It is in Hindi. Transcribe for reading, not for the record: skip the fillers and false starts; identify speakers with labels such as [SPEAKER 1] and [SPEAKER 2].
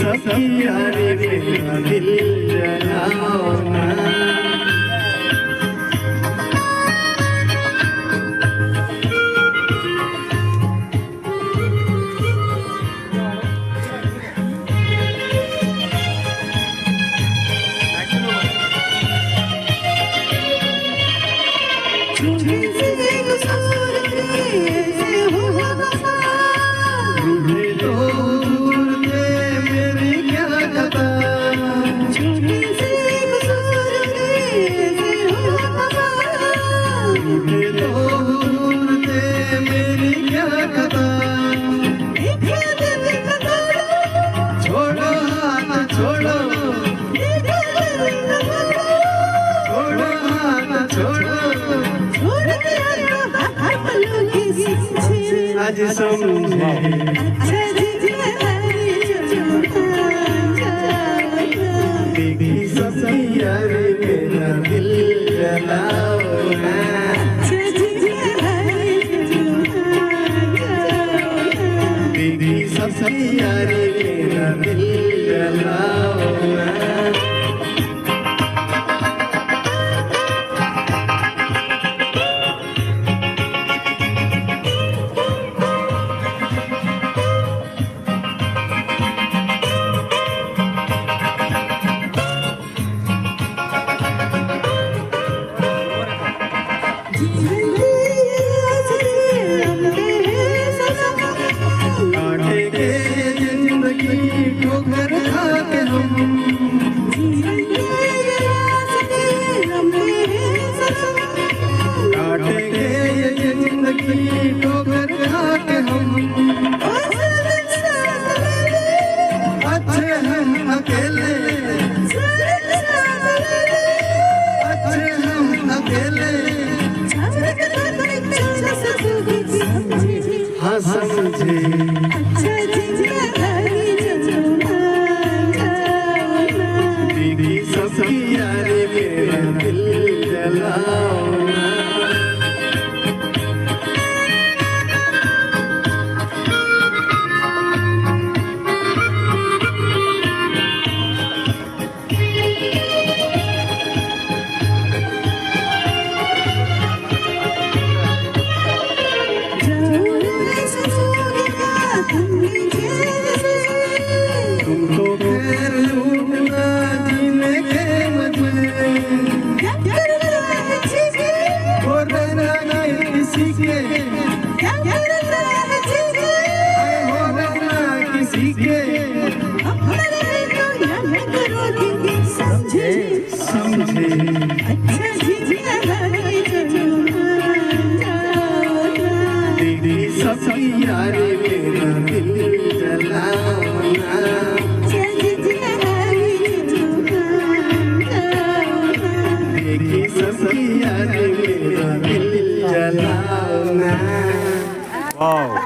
[SPEAKER 1] सबकी यारी मेरा दिल जलाओ ना। आज समझे देखी सबकी यारी मेरा दिल जलाओ ना। देखी सबकी यारी मेरा दिल जलाओ ना। ठोकर खाके हम काटेंगे ये जिंदगी ठोकर खाके हम। अच्छे हम अकेले अच्छे हम अकेले हाँ समझे सबकी यारी मेरा दिल जलाओ ना। तुमको खैर लूटना जीने के किसी के हो रहना किसी के समझे समझे दीदी सबकी यारी मेरा दिल जलाओ ना। देखी सबकी यारी मेरा दिल जलाओ ना। वाह।